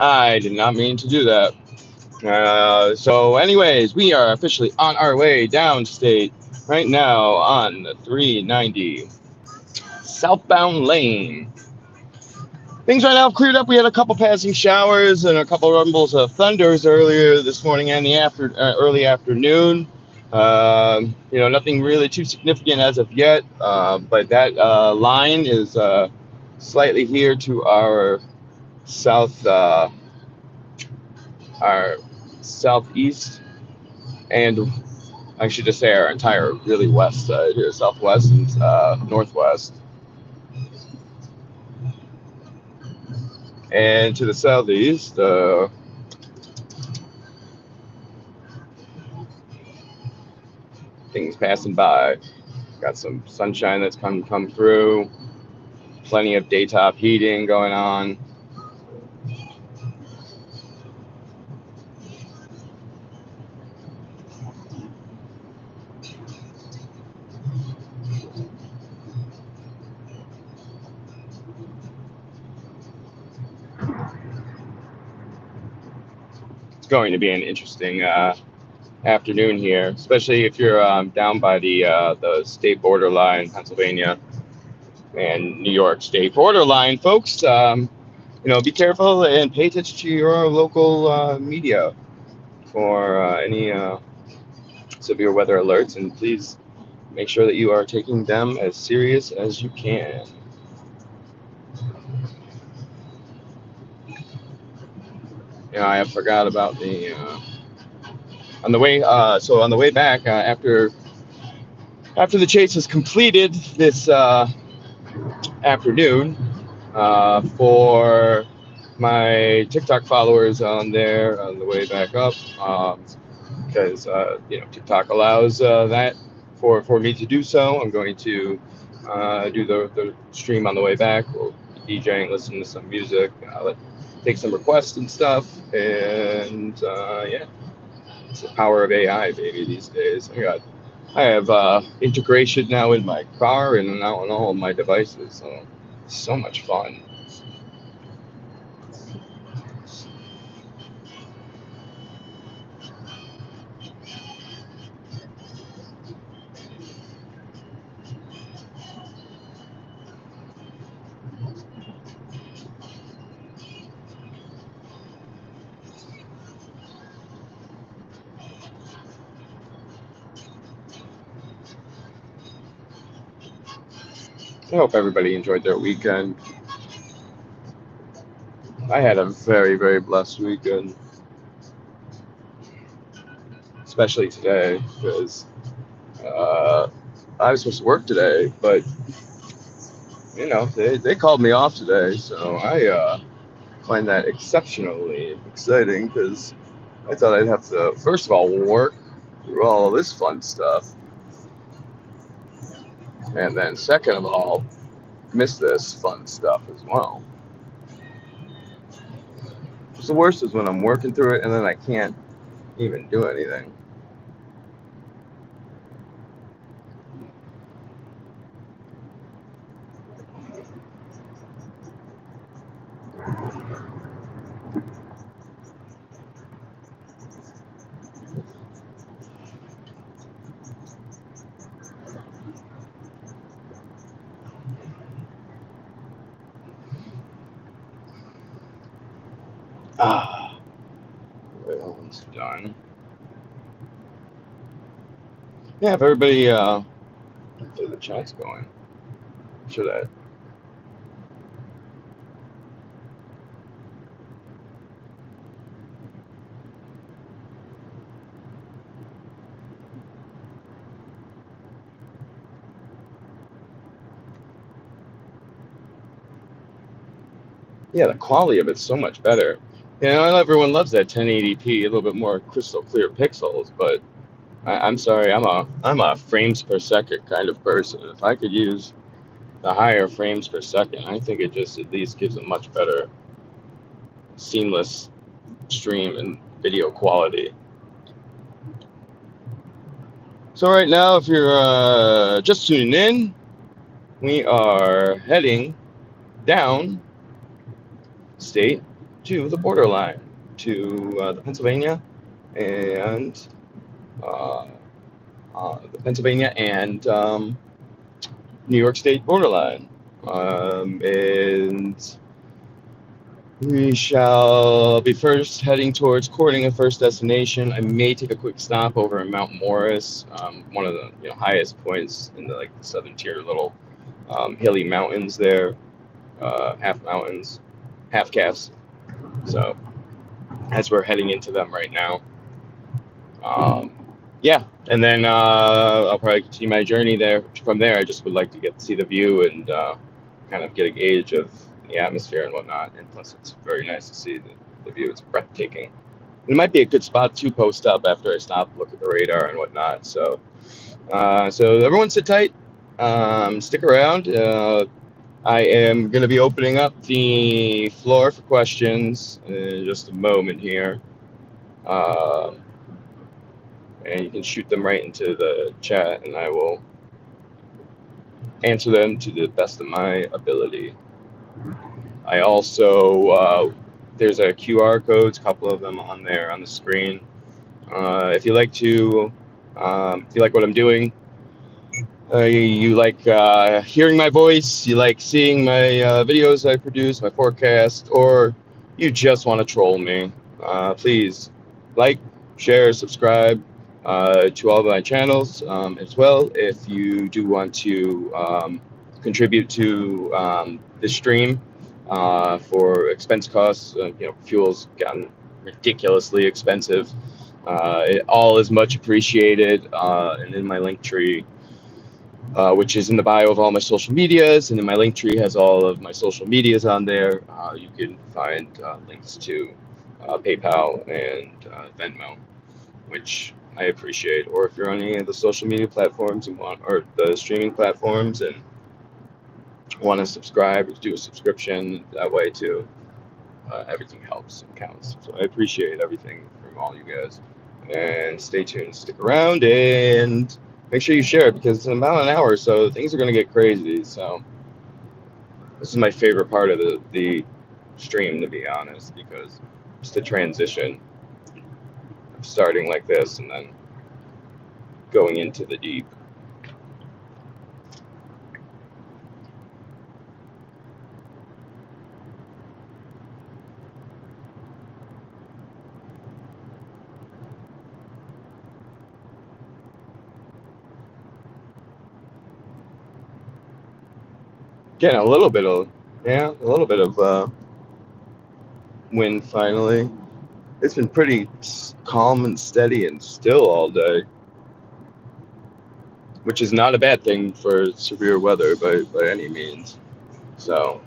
I did not mean to do that. So, anyways, we are officially on our way downstate right now on the 390 southbound lane. Things right now have cleared up. We had a couple passing showers and a couple rumbles of thunders earlier this morning and the early afternoon. Nothing really too significant as of yet, but that line is slightly here to south, uh, our southeast, and I should just say our entire really west side here, southwest and northwest. And to the southeast, things passing by. Got some sunshine that's come through. Plenty of daytop heating going on. It's going to be an interesting afternoon here, especially if you're down by the state borderline, Pennsylvania and New York state borderline, folks. Be careful and pay attention to your local media for any severe weather alerts, and please make sure that you are taking them as serious as you can. I forgot about the on the way. So on the way back, after the chase is completed this afternoon, for my TikTok followers on there on the way back up, because TikTok allows that for me to do so. I'm going to do the stream on the way back. We'll be DJing, listen to some music, take some requests and stuff, and yeah, it's the power of AI, baby, these days. I have integration now in my car and now on all of my devices, so much fun. I hope everybody enjoyed their weekend. I had a very, very blessed weekend, especially today, because uh, I was supposed to work today, but they called me off today, so I find that exceptionally exciting because I thought I'd have to, first of all, work through all this fun stuff, and then second of all, miss this fun stuff as well. The worst is when I'm working through it and then I can't even do anything. Ah, well, it's done. Yeah, if everybody, the chat's going. Should I? Yeah, the quality of it's so much better. I know everyone loves that 1080p, a little bit more crystal clear pixels, but I'm sorry, I'm a frames per second kind of person. If I could use the higher frames per second, I think it just at least gives a much better seamless stream and video quality. So right now, if you're just tuning in, we are heading down state to the borderline, to the Pennsylvania and uh, New York State borderline. And we shall be first heading towards courting a first destination. I may take a quick stop over in Mount Morris, one of the highest points in the the southern tier, little hilly mountains there, half mountains, half calves. So as we're heading into them right now, um, yeah, and then I'll probably continue my journey there. From there, I just would like to get to see the view and kind of get a gauge of the atmosphere and whatnot. And plus, it's very nice to see the view. It's breathtaking. It might be a good spot to post up after I stop, look at the radar and whatnot. So, so everyone sit tight, stick around. I am going to be opening up the floor for questions in just a moment here. And you can shoot them right into the chat, and I will answer them to the best of my ability. I also, there's a QR codes, a couple of them on there on the screen. If you like what I'm doing, you like hearing my voice, you like seeing my videos I produce, my forecast, or you just want to troll me, please like, share, subscribe to all of my channels as well. If you do want to contribute to the stream for expense costs, fuel's gotten ridiculously expensive. It all is much appreciated, and in my link tree, which is in the bio of all my social medias, and then my link tree has all of my social medias on there. You can find links to PayPal and Venmo, which I appreciate. Or if you're on any of the social media platforms and or the streaming platforms and want to subscribe, do a subscription that way too. Everything helps and counts. So I appreciate everything from all you guys. And stay tuned, stick around, and make sure you share it because in about an hour or so, things are going to get crazy. So this is my favorite part of the stream, to be honest, because it's the transition of starting like this and then going into the deep. Getting a little bit of wind finally. It's been pretty calm and steady and still all day, which is not a bad thing for severe weather by any means. So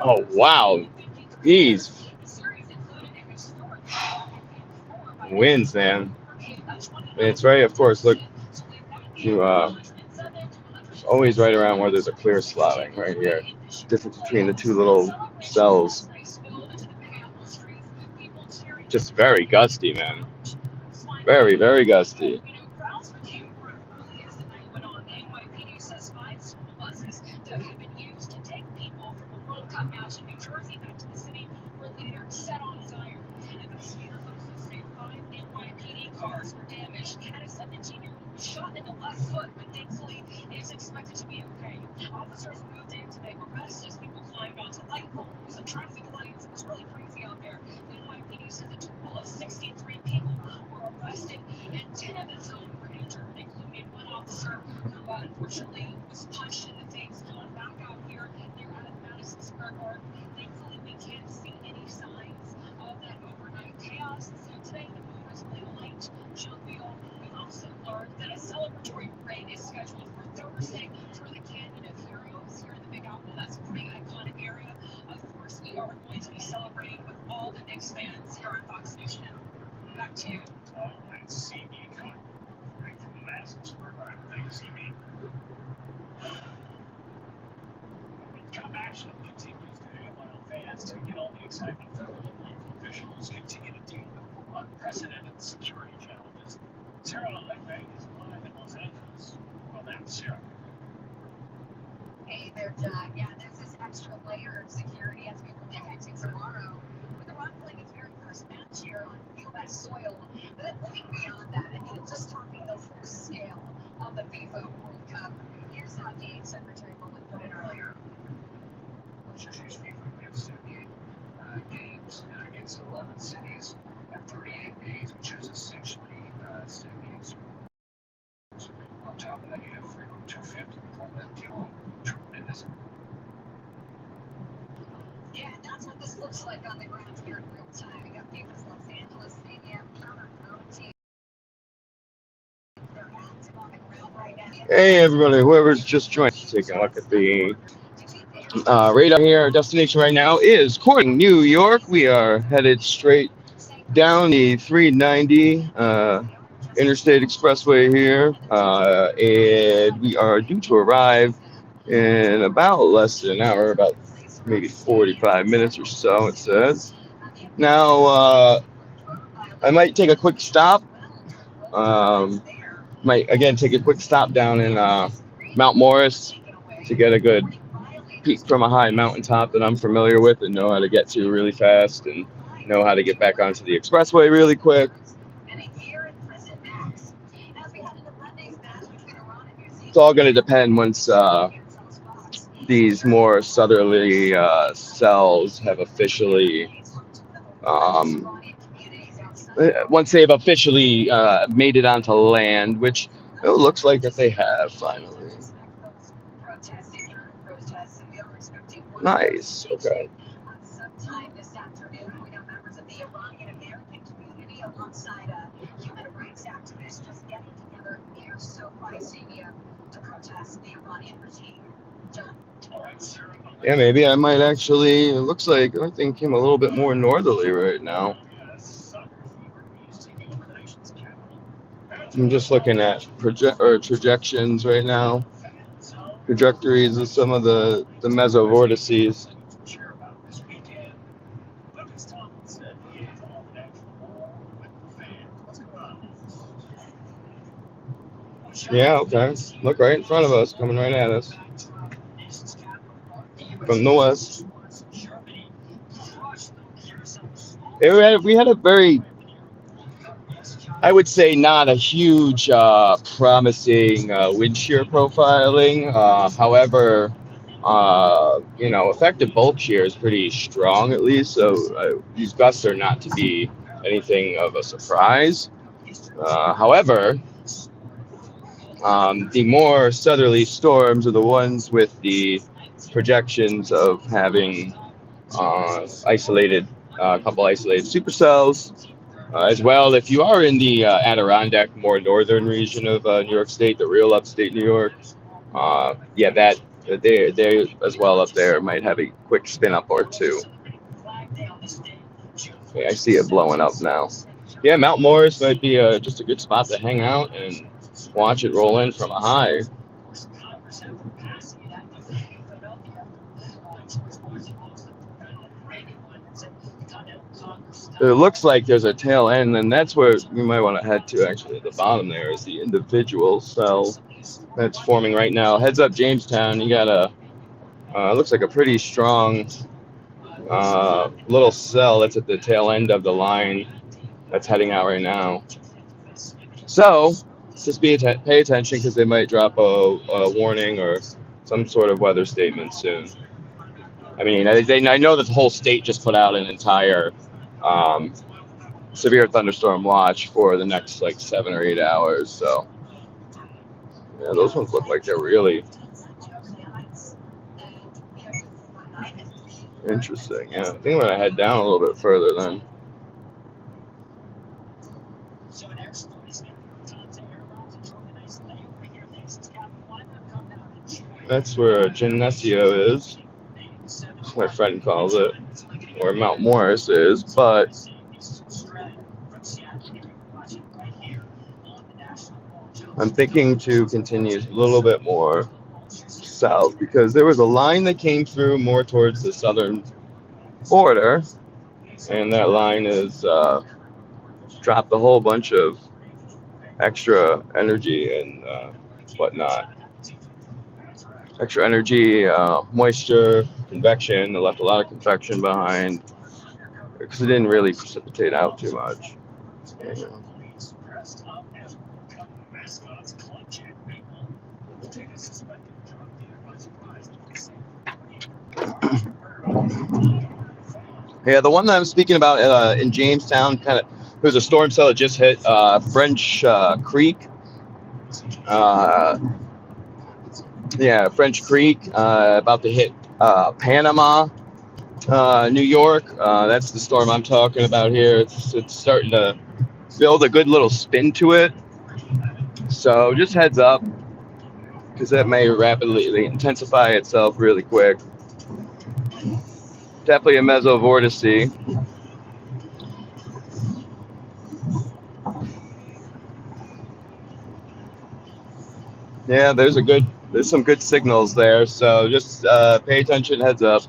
oh wow, these winds, man. And it's right, of course. Look, you always right around where there's a clear slotting right here. Difference between the two little cells. Just very gusty, man. Very, very gusty. Hey, everybody, whoever's just joined, taking a look at the radar here. Our destination right now is Corning, New York. We are headed straight down the 390 Interstate Expressway here, and we are due to arrive in about less than an hour, about maybe 45 minutes or so, it says. Now, I might take a quick stop. Might again take a quick stop down in Mount Morris to get a good peak from a high mountaintop that I'm familiar with and know how to get to really fast and know how to get back onto the expressway really quick. It's all going to depend once these more southerly cells have officially, once they've officially made it onto land, which it looks like that they have finally. Nice. Okay. Yeah, maybe I might actually. It looks like everything came a little bit more northerly right now. I'm just looking at projections right now, trajectories of some of the mesovortices. Yeah, okay. Look right in front of us, coming right at us from the west. We had a very, I would say, not a huge promising wind shear profiling. However, effective bulk shear is pretty strong at least. So these gusts are not to be anything of a surprise. However, the more southerly storms are the ones with the projections of having a couple isolated supercells. As well, if you are in the Adirondack, more northern region of New York State, the real upstate New York, that they as well up there might have a quick spin up or two. Okay, I see it blowing up now. Yeah, Mount Morris might be just a good spot to hang out and watch it roll in from a high. It looks like there's a tail end, and that's where you might want to head to. Actually, at the bottom there is the individual cell that's forming right now. Heads up, Jamestown. You got looks like a pretty strong little cell that's at the tail end of the line that's heading out right now. So just pay attention because they might drop a warning or some sort of weather statement soon. I mean, I know that the whole state just put out an entire um, severe thunderstorm watch for the next like 7 or 8 hours. So yeah, those ones look like they're really interesting. Yeah, I think I'm gonna head down a little bit further then. That's where Geneseo is. That's what my friend calls it, or Mount Morris is. But I'm thinking to continue a little bit more south because there was a line that came through more towards the southern border, and that line is dropped a whole bunch of extra energy and whatnot. Extra energy, moisture, convection. It left a lot of convection behind because it didn't really precipitate out too much. Yeah. Yeah, the one that I'm speaking about in Jamestown, kind of, there's a storm cell that just hit French Creek. Yeah, French Creek, about to hit Panama, New York. That's the storm I'm talking about here. It's starting to build a good little spin to it. So just heads up, because that may rapidly intensify itself really quick. Definitely a mesovortice. Yeah, there's some good signals there. So just pay attention, heads up.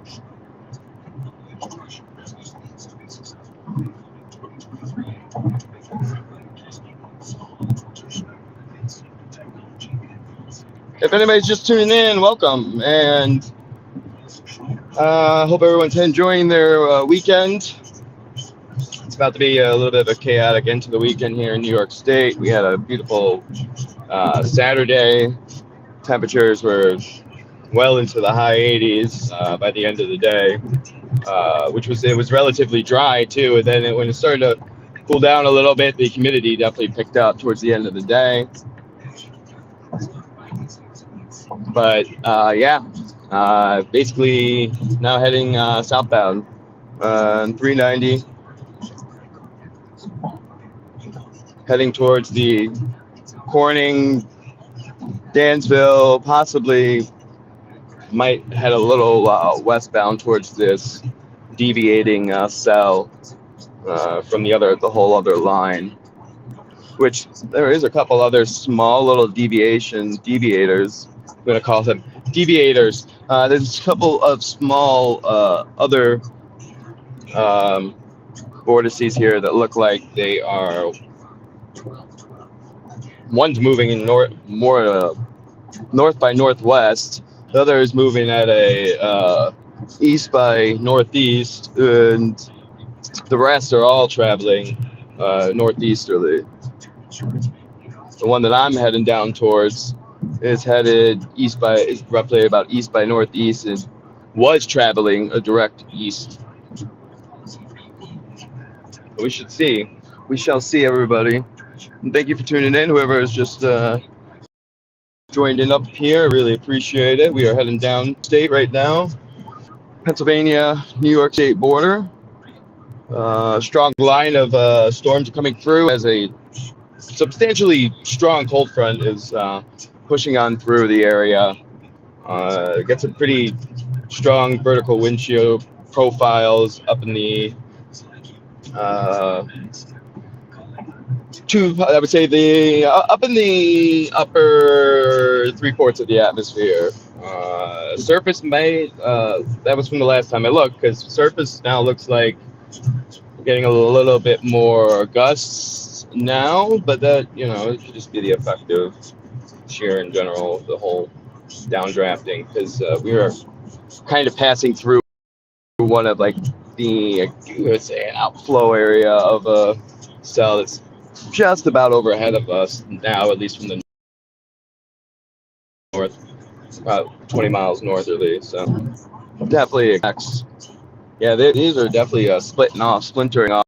If anybody's just tuning in, welcome, and hope everyone's enjoying their weekend. It's about to be a little bit of a chaotic end to the weekend here in New York State. We had a beautiful Saturday. Temperatures were well into the high 80s by the end of the day, it was relatively dry too. And then when it started to cool down a little bit, the humidity definitely picked up towards the end of the day. But basically now heading southbound on 390, heading towards the Corning, Dansville, possibly might head a little westbound towards this deviating cell from the whole other line, which there is a couple other small little deviators. I'm going to call them deviators. There's a couple of small other vortices here that look like they are. One's moving in more north by northwest. The other is moving at a east by northeast, and the rest are all traveling northeasterly. The one that I'm heading down towards is headed roughly about east by northeast, and was traveling a direct east. We shall see, everybody. And thank you for tuning in, whoever has just joined in up here. Really appreciate it. We are heading down state right now. Pennsylvania, New York State border. Strong line of storms coming through as a substantially strong cold front is pushing on through the area. Gets some pretty strong vertical wind chill profiles up in the I would say up in the upper 3/4 of the atmosphere. Surface that was from the last time I looked, because surface now looks like we're getting a little bit more gusts now, but that, it could just be the effect of shear in general, the whole downdrafting, because we are kind of passing through one of like the, let's say, an outflow area of a cell that's just about overhead of us now, at least from the north, about 20 miles northerly. So definitely, yeah, these are definitely splitting off, splintering off.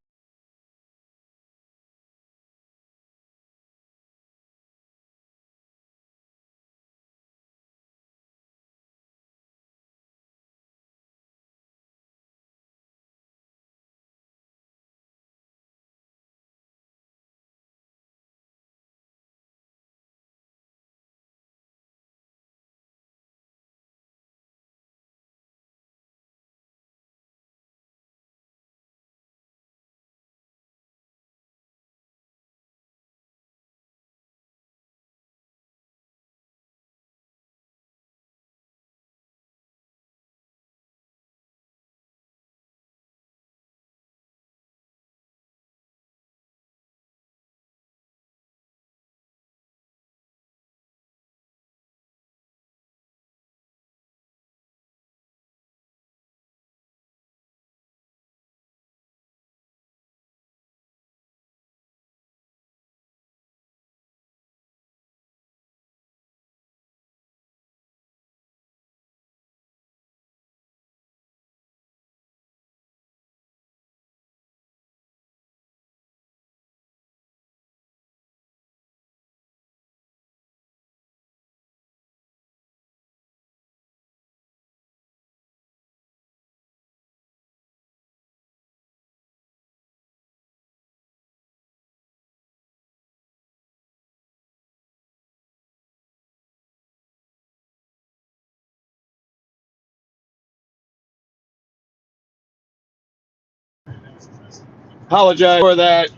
Apologize for that.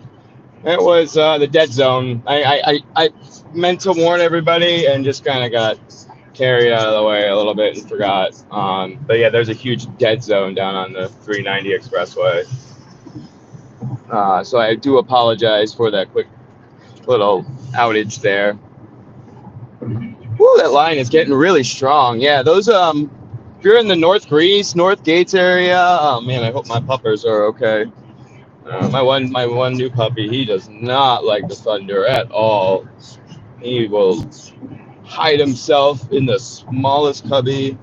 It was the dead zone. I meant to warn everybody and just kind of got carried out of the way a little bit and forgot. But yeah, there's a huge dead zone down on the 390 expressway. So I do apologize for that quick little outage there. Woo, that line is getting really strong. Yeah, those if you're in the North Greece, North Gates area, oh man, I hope my puppers are okay. My one new puppy, he does not like the thunder at all. He will hide himself in the smallest cubby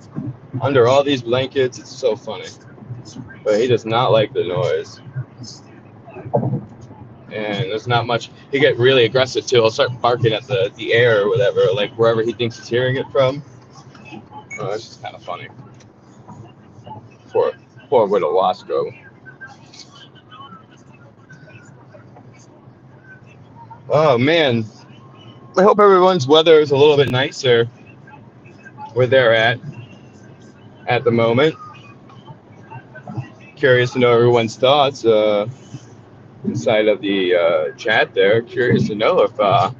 under all these blankets. It's so funny, but he does not like the noise. And there's not much. He get really aggressive too. He'll start barking at the air or whatever, like wherever he thinks he's hearing it from. It's just kind of funny. Poor little Wasco. Oh man, I hope everyone's weather is a little bit nicer where they're at the moment. Curious to know everyone's thoughts inside of the chat there. Curious to know if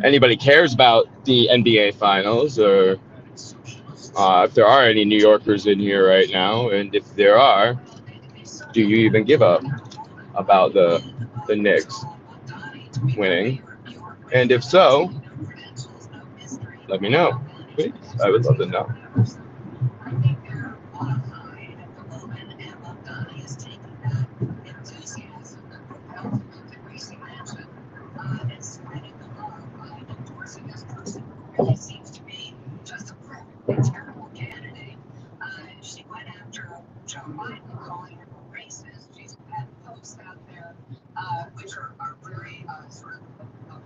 anybody cares about the NBA Finals or if there are any New Yorkers in here right now, and if there are, do you even give up about the Knicks winning? And if so, let me know, please. I would love to know.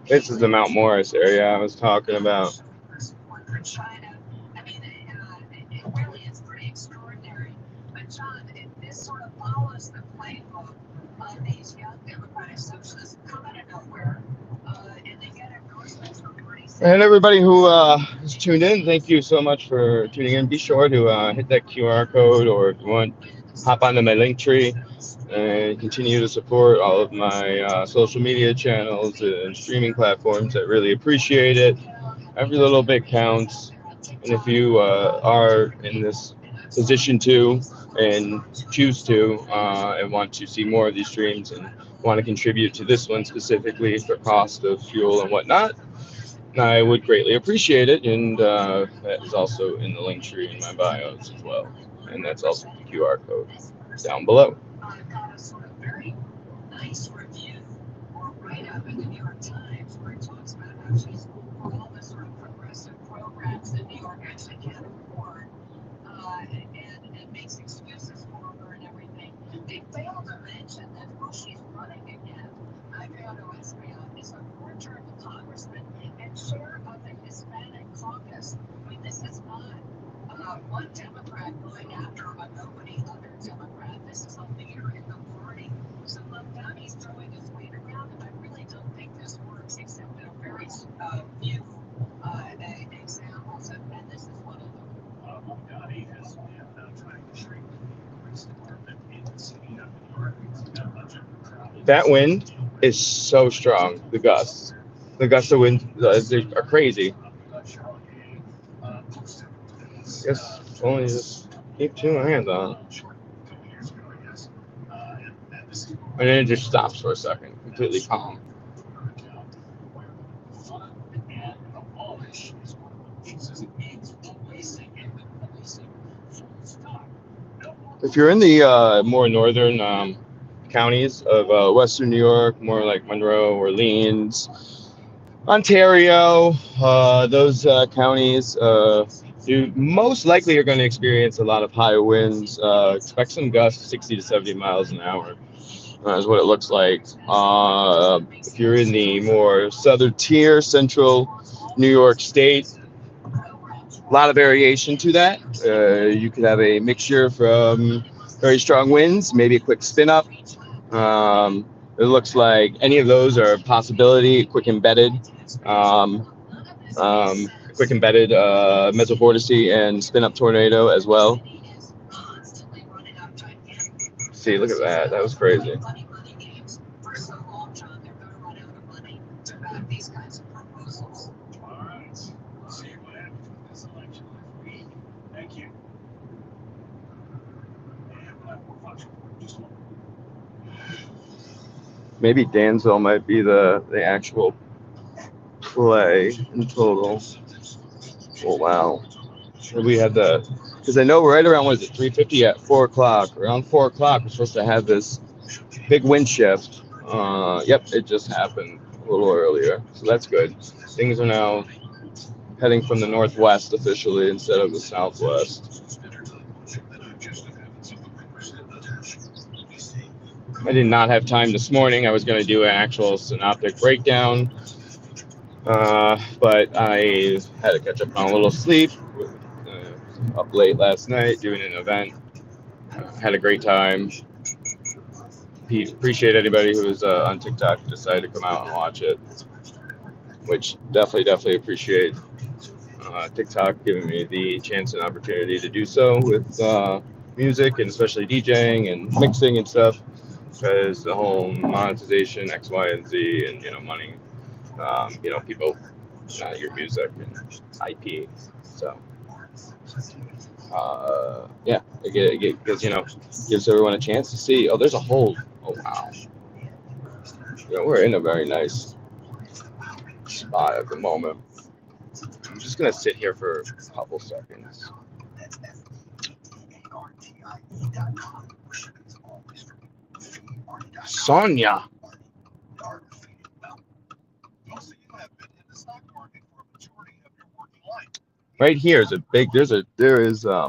This is the Mount Morris area I was talking about. And everybody who is tuned in, thank you so much for tuning in. Be sure to hit that QR code, or if you want, hop onto my link tree and continue to support all of my social media channels and streaming platforms. I really appreciate it. Every little bit counts. And if you are in this position to and choose to and want to see more of these streams and want to contribute to this one specifically for cost of fuel and whatnot, I would greatly appreciate it. And that is also in the link tree in my bios as well. and that's also the QR code down below. That wind is so strong. The gusts, of wind they are crazy. Guess only just keep two hands on, and then it just stops for a second, completely calm. If you're in the more northern counties of Western New York, more like Monroe, Orleans, Ontario, those counties, you most likely are going to experience a lot of high winds. Expect some gusts 60 to 70 miles an hour. Is what it looks like. If you're in the more southern tier, central New York State, a lot of variation to that. You could have a mixture from very strong winds, maybe a quick spin up. It looks like any of those are a possibility. Quick embedded mesovorticity and spin up tornado as well. See, look at that. That was crazy. Maybe Dansville might be the actual play in total. Oh, wow. We had because I know right around, 3:50 at 4 o'clock. Around 4 o'clock, we're supposed to have this big wind shift. Yep, it just happened a little earlier. So that's good. Things are now heading from the northwest officially instead of the southwest. I did not have time this morning. I was going to do an actual synoptic breakdown, but I had to catch up on a little sleep. Up late last night doing an event. Had a great time. Appreciate anybody who was on TikTok who decided to come out and watch it, which definitely appreciate TikTok giving me the chance and opportunity to do so with music and especially DJing and mixing and stuff, because the whole monetization, X, Y, and Z, and money, people, your music and IP. So yeah, it gives everyone a chance to see. Oh, there's a hole. Oh wow. We're in a very nice spot at the moment. I'm just gonna sit here for a couple seconds. Sonia. Right here is a big. There is I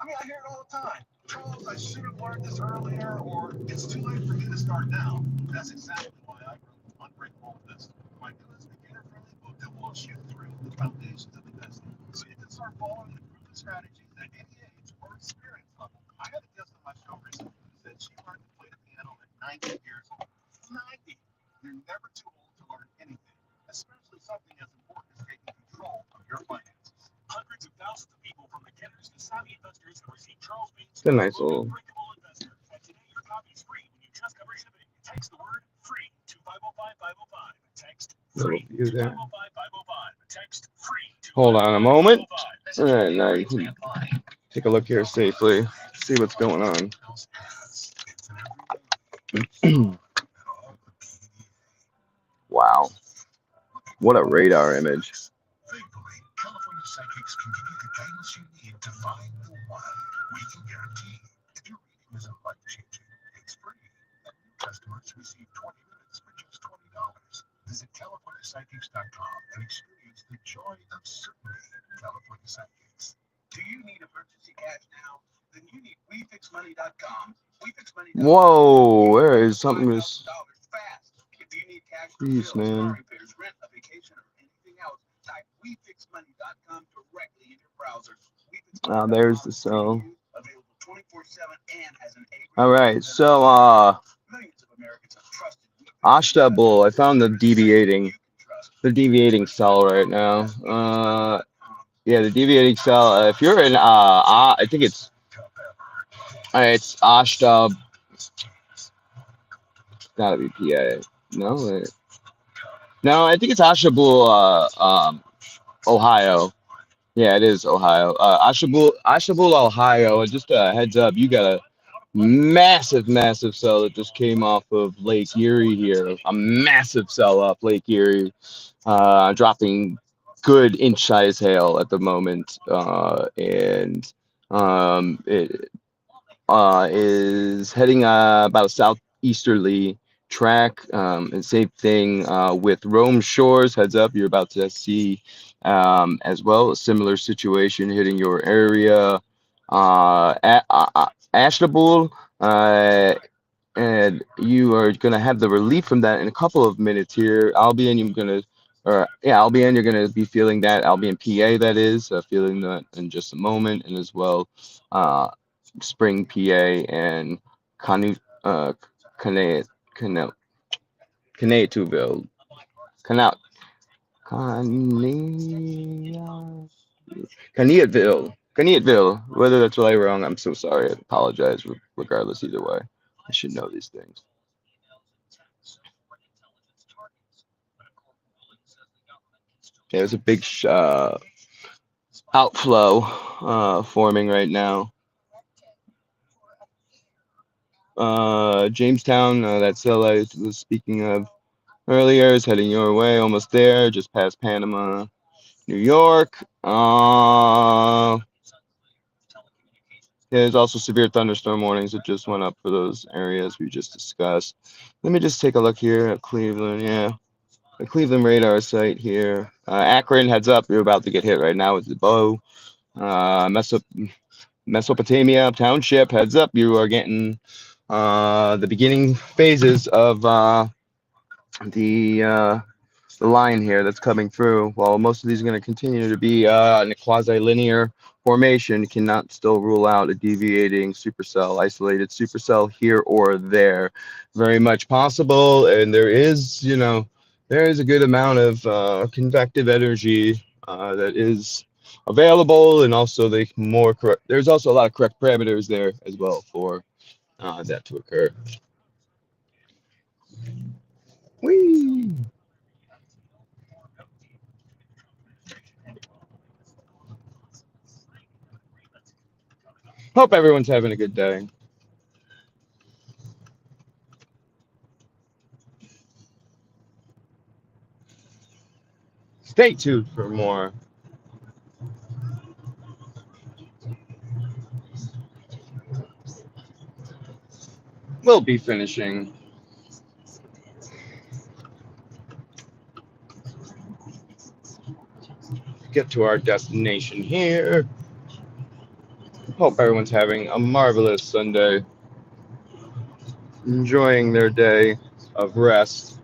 mean, I hear it all the time. Charles, I should have learned this earlier, or it's too late for me to start now. That's exactly why I wrote Unbreakable Investor, my newest beginner-friendly book that walks you through the foundations of investing, so you can start following the proven strategies at any age or experience level. I had a guest on my show recently who said she learned to play the piano at 90 years old. 90. You're never too old to learn anything, especially something as important as taking control of your finances. Hundreds of thousands of people from beginners to savvy investors have received Charles Bain's it's a nice little Unbreakable Investor. And today your copy is free when you just cover shipping. Text the word free to 505-505. Text free to 505-505. Text free to Hold on a moment. All right, now you can take a look here safely, see what's going on. Wow. What a radar image. Whoa, there is something just. Jeez, man. There's the cell. All right, so Ashta Bull, I found the deviating cell right now. Yeah, the deviating cell. If you're in, I think it's Ashta. Gotta be PA. No, no, I think it's Ashta Bull, Ohio. Yeah, it is Ohio. Ashabul, Ohio. And just a heads up, you got a massive cell that just came off of Lake Erie here. A massive cell off Lake Erie, dropping good inch size hail at the moment, and it is heading about a southeasterly track. And same thing with Rome Shores. Heads up, you're about to see as well a similar situation hitting your area. Ashtabul, and you are going to have the relief from that in a couple of minutes here. Albion, you're going to, or yeah, Albion, you're going to be feeling that. Albion, PA, that is, feeling that in just a moment, and as well. Spring, PA, and Canu, Canate, Canate, Canateville, Canat, Caneatville. Whether that's really wrong, I'm so sorry. I apologize. Regardless, either way, I should know these things. Yeah, there's a big outflow forming right now. Jamestown, that cell I was speaking of earlier, is heading your way, almost there, just past Panama, New York. There's also severe thunderstorm warnings that just went up for those areas we just discussed. Let me just take a look here at Cleveland. Yeah, the Cleveland radar site here. Akron, heads up, you're about to get hit right now with the bow. Mesopotamia Township, heads up, you are getting the beginning phases of the line here that's coming through. While most of these are going to continue to be in a quasi-linear formation, cannot still rule out a deviating supercell, isolated supercell here or there. Very much possible, and there is, there is a good amount of convective energy that is available, and also there's also a lot of correct parameters there as well for that to occur. Whee! Hope everyone's having a good day. Stay tuned for more. We'll be finishing. Get to our destination here. Hope everyone's having a marvelous Sunday. Enjoying their day of rest.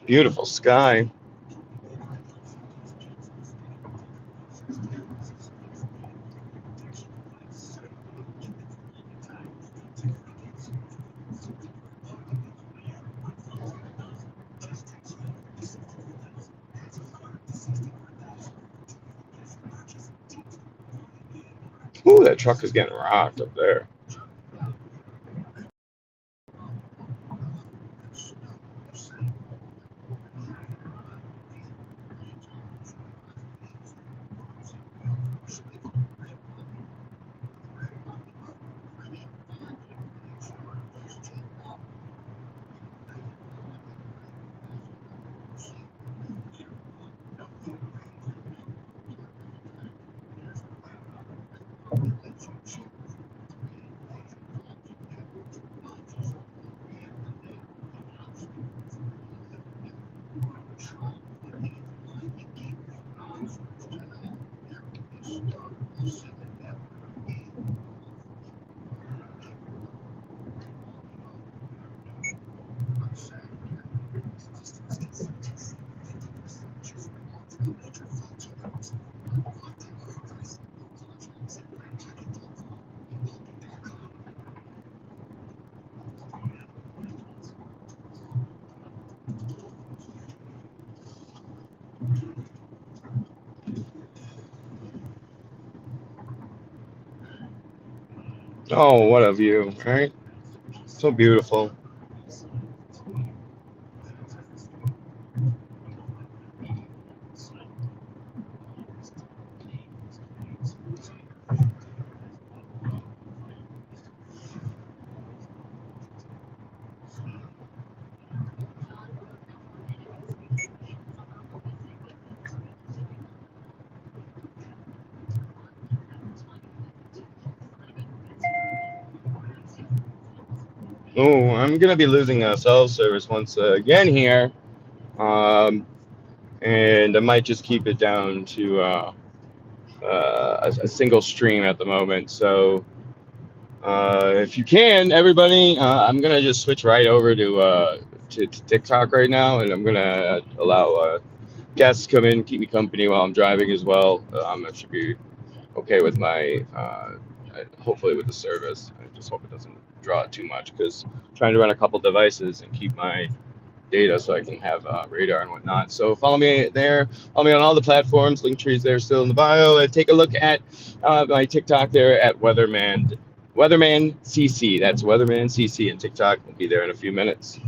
Beautiful sky. Ooh, that truck is getting rocked up there. Oh, what a view, right? So beautiful. Oh, I'm gonna be losing cell service once again here, um, and I might just keep it down to a single stream at the moment. So if you can, everybody, I'm gonna just switch right over to TikTok right now, and I'm gonna allow guests to come in, keep me company while I'm driving as well. I should be okay with my hopefully with the service. I just hope it doesn't draw it too much because I'm trying to run a couple devices and keep my data so I can have radar and whatnot. So follow me there. Follow me on all the platforms. Link trees there still in the bio. And take a look at my TikTok there at Weatherman CC. That's Weatherman CC, and TikTok will be there in a few minutes.